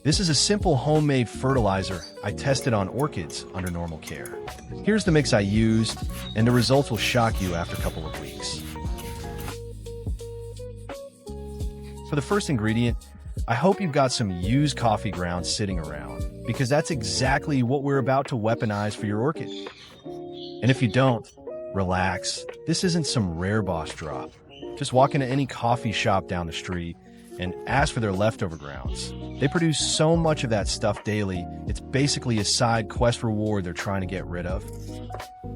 This is a simple homemade fertilizer I tested on orchids under normal care. Here's the mix I used, and the results will shock you after a couple of weeks. For the first ingredient, I hope you've got some used coffee grounds sitting around, because that's exactly what we're about to weaponize for your orchid. And if you don't, relax. This isn't some rare boss drop. Just walk into any coffee shop down the street and ask for their leftover grounds. They produce so much of that stuff daily, it's basically a side quest reward they're trying to get rid of.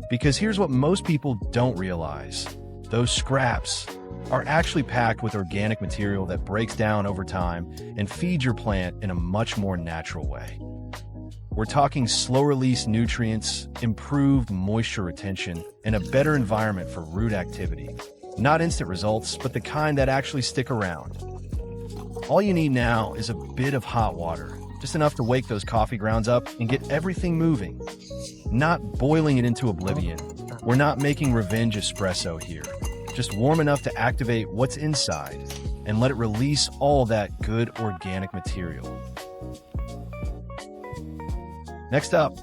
Because here's what most people don't realize. Those scraps are actually packed with organic material that breaks down over time and feeds your plant in a much more natural way. We're talking slow-release nutrients, improved moisture retention, and a better environment for root activity. Not instant results, but the kind that actually stick around. All you need now is a bit of hot water, just enough to wake those coffee grounds up and get everything moving. Not boiling it into oblivion. We're not making revenge espresso here. Just warm enough to activate what's inside and let it release all that good organic material. Next up,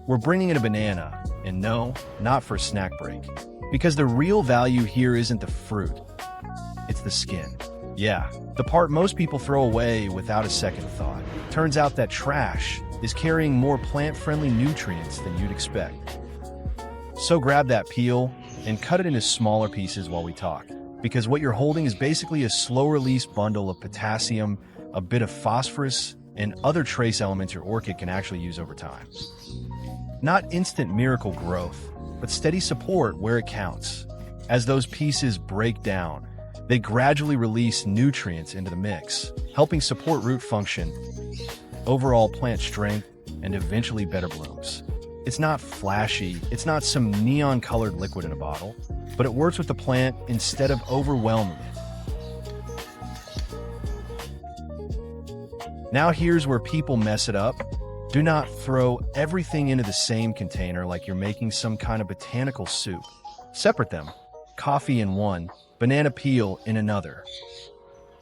we're bringing in a banana, and no, not for a snack break, because the real value here isn't the fruit, it's the skin. Yeah, the part most people throw away without a second thought. Turns out that trash is carrying more plant-friendly nutrients than you'd expect. So grab that peel and cut it into smaller pieces while we talk, because what you're holding is basically a slow-release bundle of potassium, a bit of phosphorus, and other trace elements your orchid can actually use over time. Not instant miracle growth, but steady support where it counts. As those pieces break down, they gradually release nutrients into the mix, helping support root function, overall plant strength, and eventually better blooms. It's not flashy, it's not some neon-colored liquid in a bottle, but it works with the plant instead of overwhelming it. Now here's where people mess it up. Do not throw everything into the same container like you're making some kind of botanical soup. Separate them. Coffee in one, banana peel in another.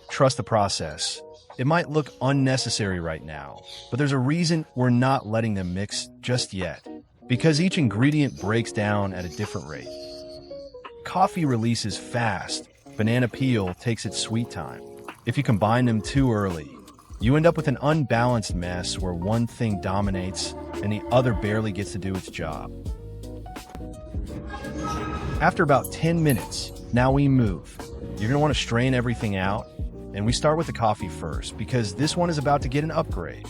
Trust the process. It might look unnecessary right now, but there's a reason we're not letting them mix just yet. Because each ingredient breaks down at a different rate. Coffee releases fast. Banana peel takes its sweet time. If you combine them too early, you end up with an unbalanced mess where one thing dominates and the other barely gets to do its job. After about 10 minutes, now we move. You're going to want to strain everything out, and we start with the coffee first because this one is about to get an upgrade.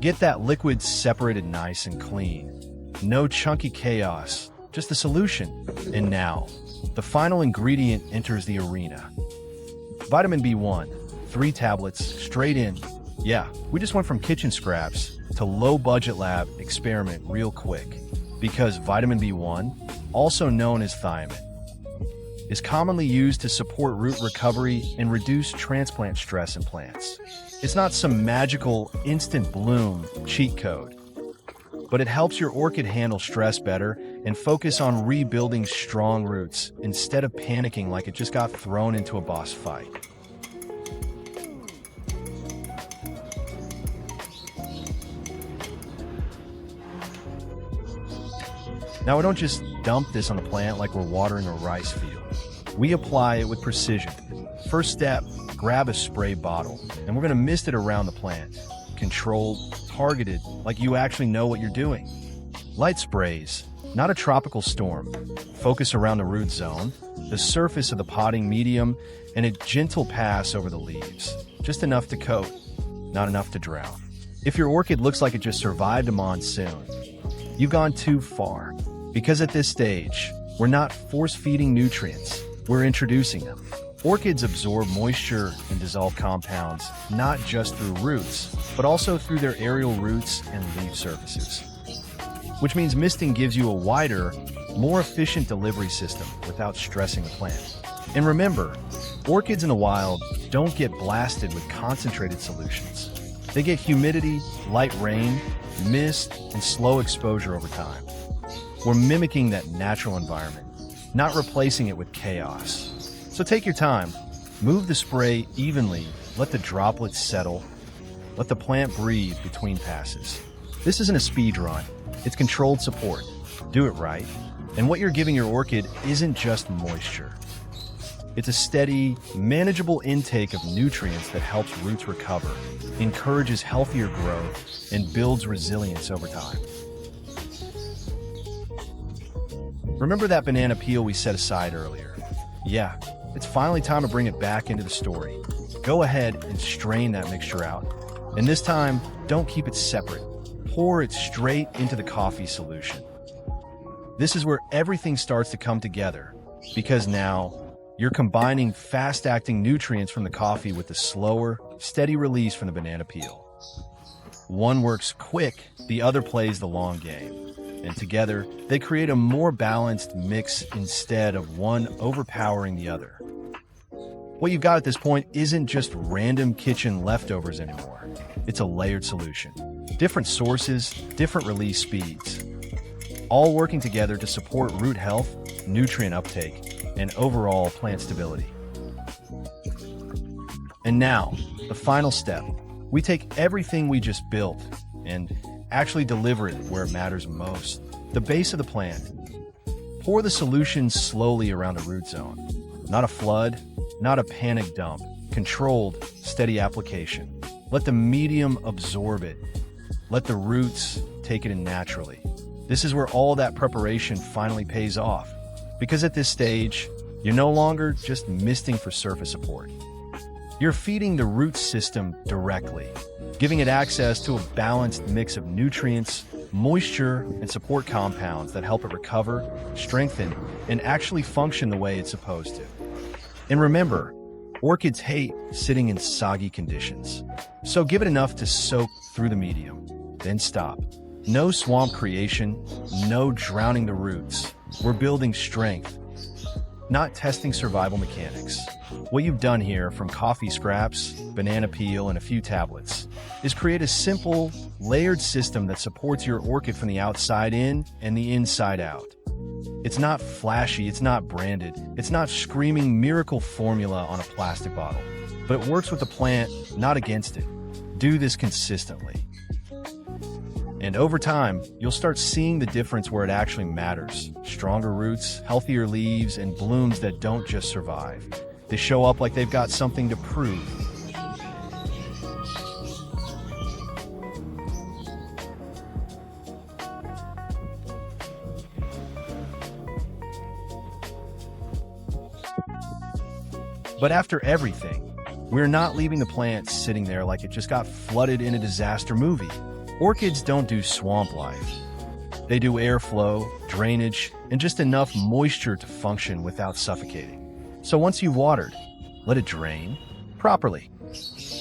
Get that liquid separated nice and clean. No chunky chaos, just the solution. And now, the final ingredient enters the arena. Vitamin B1, 3 tablets, straight in. Yeah, we just went from kitchen scraps to low-budget lab experiment real quick. Because vitamin B1, also known as thiamine, is commonly used to support root recovery and reduce transplant stress in plants. It's not some magical instant bloom cheat code, but it helps your orchid handle stress better and focus on rebuilding strong roots instead of panicking like it just got thrown into a boss fight. Now, we don't just dump this on the plant like we're watering a rice field. We apply it with precision. First step, grab a spray bottle, and we're going to mist it around the plant. Controlled, targeted, like you actually know what you're doing. Light sprays, not a tropical storm. Focus around the root zone, the surface of the potting medium, and a gentle pass over the leaves. Just enough to coat, not enough to drown. If your orchid looks like it just survived a monsoon, you've gone too far. Because at this stage, we're not force-feeding nutrients, we're introducing them. Orchids absorb moisture and dissolve compounds not just through roots, but also through their aerial roots and leaf surfaces. Which means misting gives you a wider, more efficient delivery system without stressing the plant. And remember, orchids in the wild don't get blasted with concentrated solutions. They get humidity, light rain, mist, and slow exposure over time. We're mimicking that natural environment, not replacing it with chaos. So take your time, move the spray evenly, let the droplets settle, Let the plant breathe between passes. This isn't a speed run. It's controlled support. Do it right. And what you're giving your orchid isn't just moisture. It's a steady, manageable intake of nutrients that helps roots recover, encourages healthier growth, and builds resilience over time. Remember that banana peel we set aside earlier? Yeah, it's finally time to bring it back into the story. Go ahead and strain that mixture out. And this time, don't keep it separate. Pour it straight into the coffee solution. This is where everything starts to come together, because now you're combining fast-acting nutrients from the coffee with the slower, steady release from the banana peel. One works quick, the other plays the long game. And together, they create a more balanced mix instead of one overpowering the other. What you've got at this point isn't just random kitchen leftovers anymore. It's a layered solution. Different sources, different release speeds, all working together to support root health, nutrient uptake, and overall plant stability. And now, the final step. We take everything we just built and actually deliver it where it matters most, the base of the plant. Pour the solution slowly around the root zone. Not a flood, not a panic dump. Controlled, steady application. Let the medium absorb it. Let the roots take it in naturally. This is where all that preparation finally pays off. Because at this stage, you're no longer just misting for surface support. You're feeding the root system directly, giving it access to a balanced mix of nutrients, moisture, and support compounds that help it recover, strengthen, and actually function the way it's supposed to. And remember, orchids hate sitting in soggy conditions. So give it enough to soak through the medium, then stop. No swamp creation, no drowning the roots. We're building strength, not testing survival mechanics. What you've done here, from coffee scraps, banana peel, and a few tablets, is create a simple, layered system that supports your orchid from the outside in and the inside out. It's not flashy, it's not branded, it's not screaming miracle formula on a plastic bottle, but it works with the plant, not against it. Do this consistently. And over time, you'll start seeing the difference where it actually matters. Stronger roots, healthier leaves, and blooms that don't just survive. They show up like they've got something to prove. But after everything, we're not leaving the plant sitting there like it just got flooded in a disaster movie. Orchids don't do swamp life. They do airflow, drainage, and just enough moisture to function without suffocating. So once you've watered, let it drain properly.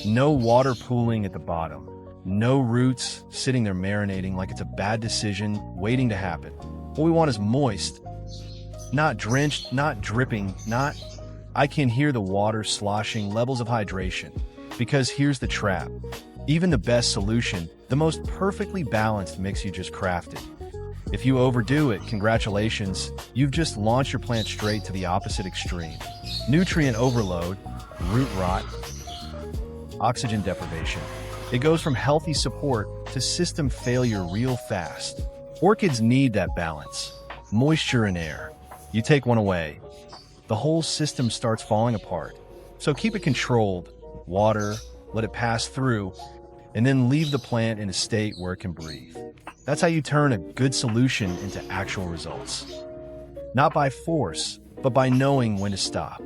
No water pooling at the bottom. No roots sitting there marinating like it's a bad decision waiting to happen. What we want is moist, not drenched, not dripping, not I can hear the water sloshing levels of hydration. Because here's the trap. Even the best solution, the most perfectly balanced mix you just crafted, if you overdo it, congratulations, you've just launched your plant straight to the opposite extreme. Nutrient overload, root rot, oxygen deprivation. It goes from healthy support to system failure real fast. Orchids need that balance. Moisture and air. You take one away, the whole system starts falling apart. So keep it controlled, water, let it pass through, and then leave the plant in a state where it can breathe. That's how you turn a good solution into actual results. Not by force, but by knowing when to stop.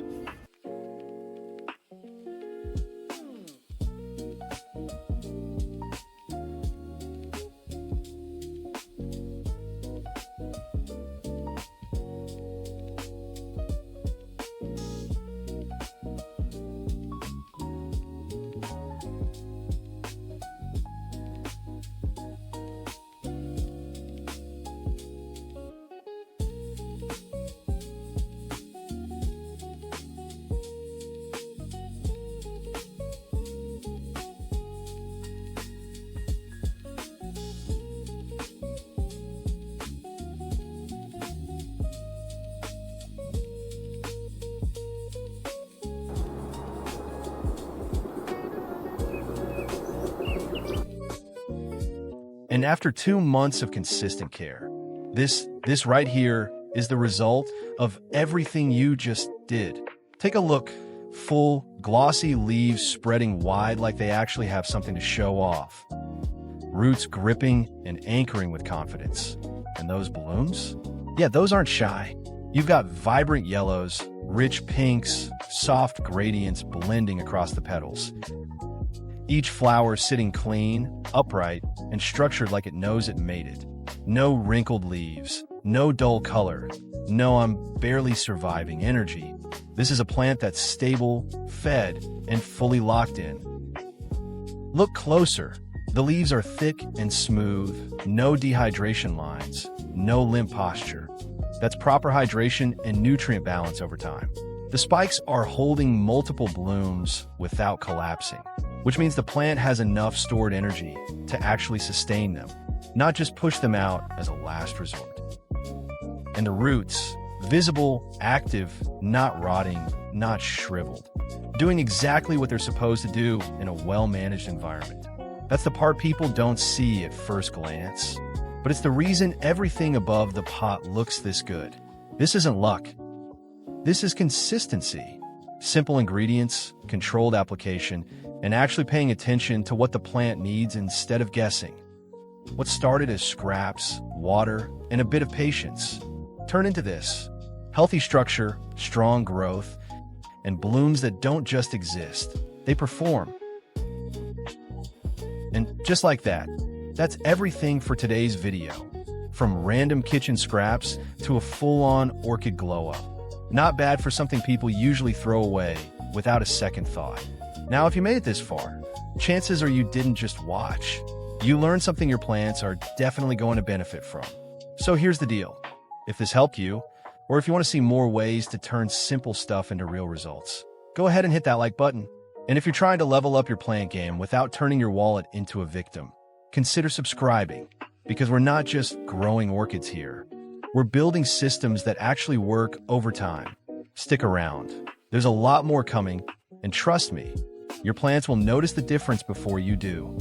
And after 2 months of consistent care, this right here is the result of everything you just did. Take a look. Full, glossy leaves spreading wide like they actually have something to show off. Roots gripping and anchoring with confidence. And those blooms? Yeah, those aren't shy. You've got vibrant yellows, rich pinks, soft gradients blending across the petals. Each flower sitting clean, upright, and structured like it knows it made it. No wrinkled leaves, no dull color, no I'm barely surviving energy. This is a plant that's stable, fed, and fully locked in. Look closer. The leaves are thick and smooth, no dehydration lines, no limp posture. That's proper hydration and nutrient balance over time. The spikes are holding multiple blooms without collapsing, which means the plant has enough stored energy to actually sustain them, not just push them out as a last resort. And the roots, visible, active, not rotting, not shriveled, doing exactly what they're supposed to do in a well-managed environment. That's the part people don't see at first glance, but it's the reason everything above the pot looks this good. This isn't luck. This is consistency. Simple ingredients, controlled application, and actually paying attention to what the plant needs instead of guessing. What started as scraps, water, and a bit of patience turn into this: healthy structure, strong growth, and blooms that don't just exist, they perform. And just like that, that's everything for today's video. From random kitchen scraps to a full-on orchid glow-up. Not bad for something people usually throw away without a second thought. Now, if you made it this far, chances are you didn't just watch. You learned something your plants are definitely going to benefit from. So here's the deal. If this helped you, or if you want to see more ways to turn simple stuff into real results, go ahead and hit that like button. And if you're trying to level up your plant game without turning your wallet into a victim, consider subscribing, because we're not just growing orchids here. We're building systems that actually work over time. Stick around. There's a lot more coming, and trust me, your plants will notice the difference before you do.